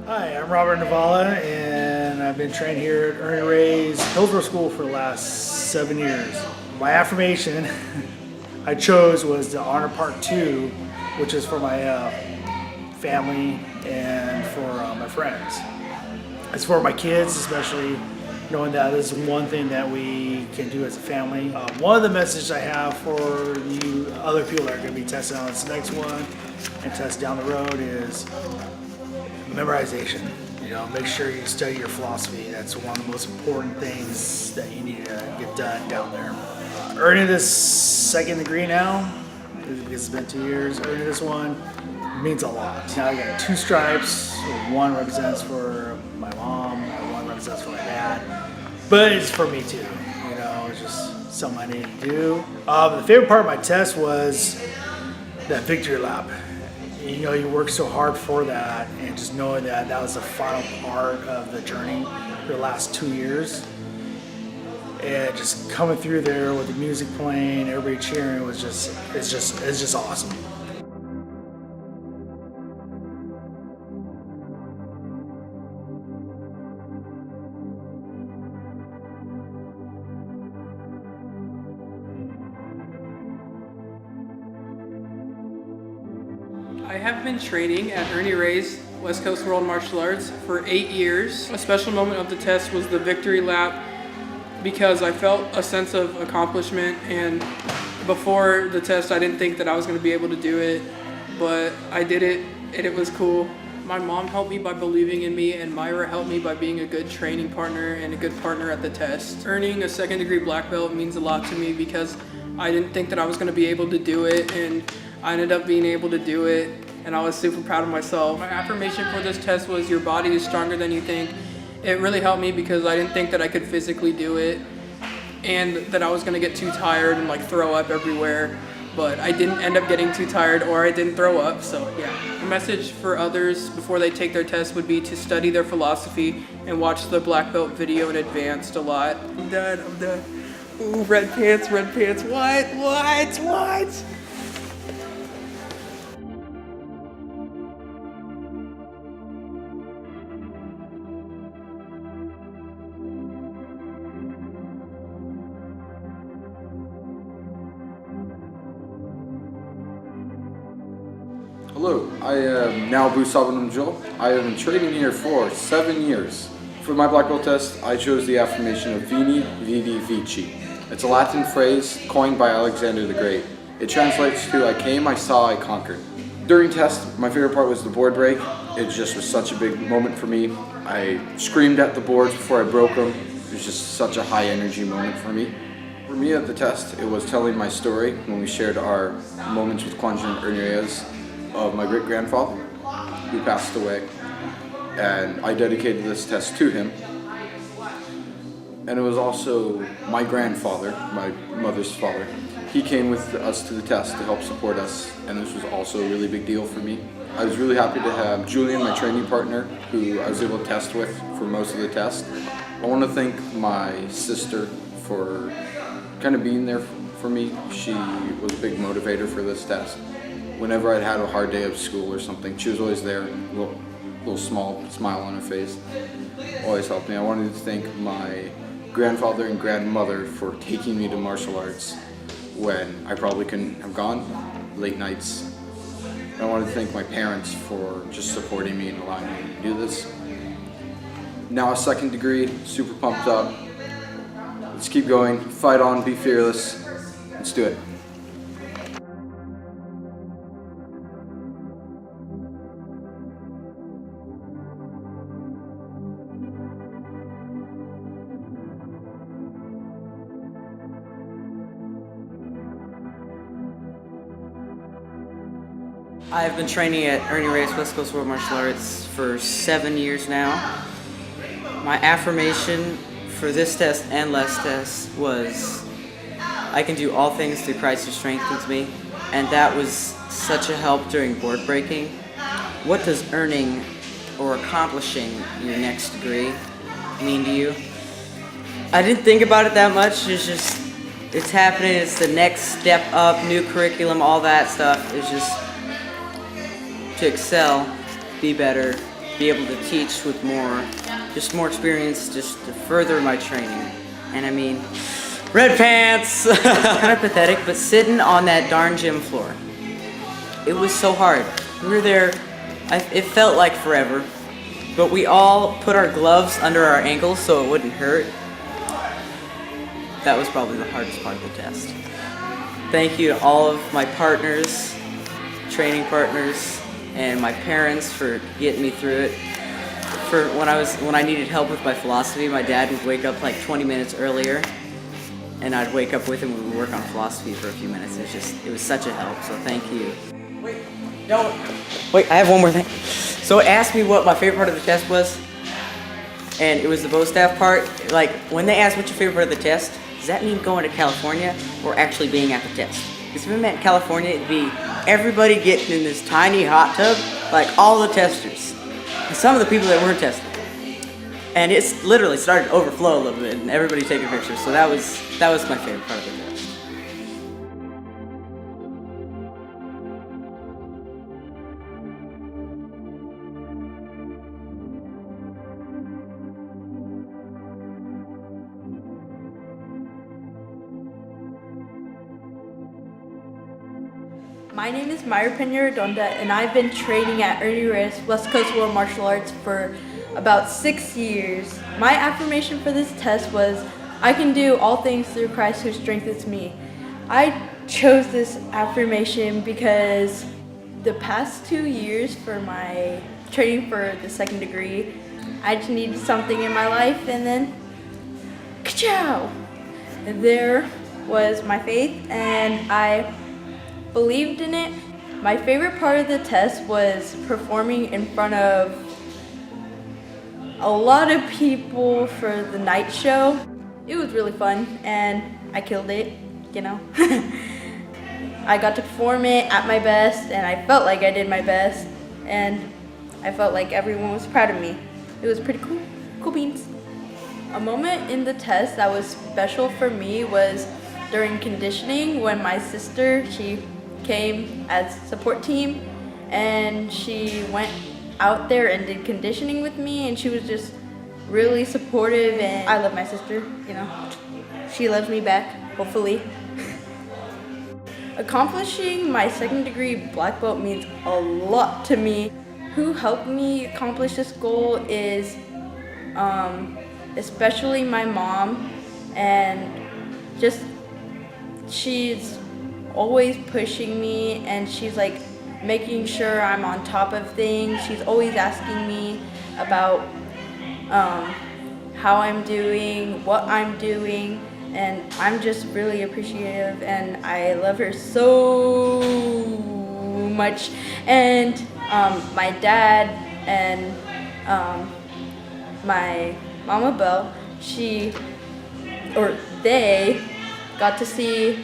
Hi, I'm Robert Navala, and I've been trained here at Ernie Ray's Hillsborough School for the last 7 years. My affirmation I chose was the Honor Part 2, which is for my family and for my friends. It's for my kids, especially knowing that this is one thing that we can do as a family. One of the messages I have for you other people that are going to be testing on this next one and test down the road is memorization. Make sure you study your philosophy. That's one of the most important things that you need to get done down there. Earning this second degree now, because it's been 2 years, earning this one means a lot. Now I got 2 stripes. One represents for my mom, and one represents for my dad. But it's for me too. It's just something I need to do. The favorite part of my test was that victory lap. You work so hard for that, and just knowing that that was the final part of the journey for the last 2 years, and just coming through there with the music playing, everybody cheering was it's just awesome. I have been training at Ernie Ray's West Coast World Martial Arts for 8 years. A special moment of the test was the victory lap because I felt a sense of accomplishment, and before the test I didn't think that I was going to be able to do it, but I did it and it was cool. My mom helped me by believing in me, and Myra helped me by being a good training partner and a good partner at the test. Earning a second degree black belt means a lot to me because I didn't think that I was going to be able to do it, and I ended up being able to do it, and I was super proud of myself. My affirmation for this test was your body is stronger than you think. It really helped me because I didn't think that I could physically do it and that I was gonna get too tired and throw up everywhere, but I didn't end up getting too tired, or I didn't throw up, so yeah. The message for others before they take their test would be to study their philosophy and watch the black belt video in advance a lot. I'm done. Ooh, red pants, what? Hello, I am now Boo Sabanum Joel. I have been training here for 7 years. For my black belt test, I chose the affirmation of Vini, Vidi, Vici. It's a Latin phrase coined by Alexander the Great. It translates to I came, I saw, I conquered. During test, my favorite part was the board break. It just was such a big moment for me. I screamed at the boards before I broke them. It was just such a high energy moment for me. For me at the test, it was telling my story when we shared our moments with Kwanjin and Ernie Reyes of my great-grandfather who passed away, and I dedicated this test to him. And it was also my grandfather, my mother's father. He came with us to the test to help support us, and this was also a really big deal for me. I was really happy to have Julian, my training partner, who I was able to test with for most of the test. I want to thank my sister for kind of being there for me. She was a big motivator for this test. Whenever I'd had a hard day of school or something, she was always there, little small smile on her face, always helped me. I wanted to thank my grandfather and grandmother for taking me to martial arts when I probably couldn't have gone, late nights. And I wanted to thank my parents for just supporting me and allowing me to do this. Now a second degree, super pumped up. Let's keep going, fight on, be fearless. Let's do it. I've been training at Ernie Ray's West Coast World Martial Arts for 7 years now. My affirmation for this test and last test was, I can do all things through Christ who strengthens me, and that was such a help during board breaking. What does earning or accomplishing your next degree mean to you? I didn't think about it that much. It's happening. It's the next step up, new curriculum, all that stuff. It's just to excel, be better, be able to teach with more experience, just to further my training. And I mean, red pants, kind of pathetic, but sitting on that darn gym floor, it was so hard. We were there, it felt like forever, but we all put our gloves under our ankles so it wouldn't hurt. That was probably the hardest part of the test. Thank you to all of my partners, training partners, and my parents for getting me through it. For when I needed help with my philosophy, my dad would wake up like 20 minutes earlier, and I'd wake up with him and we'd work on philosophy for a few minutes. It was such a help, so thank you. Wait, I have one more thing. So it asked me what my favorite part of the test was, and it was the bow staff part. Like, when they asked what's your favorite part of the test, does that mean going to California or actually being at the test? Because if it meant California, it'd be everybody getting in this tiny hot tub, like all the testers, and some of the people that weren't tested. And it's literally started to overflow a little bit, and everybody taking pictures. So that was my favorite part of the test. My name is Myra Pena-Redonda, and I've been training at Ernie Reyes West Coast World Martial Arts for about 6 years. My affirmation for this test was, I can do all things through Christ who strengthens me. I chose this affirmation because the past 2 years for my training for the second degree, I just needed something in my life, and then, ka-chow! There was my faith, and I believed in it. My favorite part of the test was performing in front of a lot of people for the night show. It was really fun, and I killed it, you know. I got to perform it at my best, and I felt like I did my best, and I felt like everyone was proud of me. It was pretty cool. Cool beans. A moment in the test that was special for me was during conditioning when my sister, she came as support team, and she went out there and did conditioning with me, and she was just really supportive, and I love my sister, you know. She loves me back, hopefully. Accomplishing my second degree black belt means a lot to me. Who helped me accomplish this goal is especially my mom, and just she's always pushing me, and she's like making sure I'm on top of things. She's always asking me about how I'm doing, what I'm doing, and I'm just really appreciative, and I love her so much. And my dad and my Mama Belle, they got to see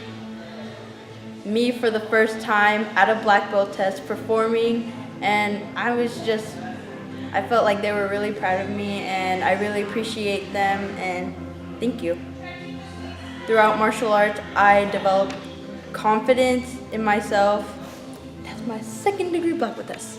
me for the first time at a black belt test performing, and I felt like they were really proud of me, and I really appreciate them, and thank you. Throughout martial arts, I developed confidence in myself. That's my second degree black belt test.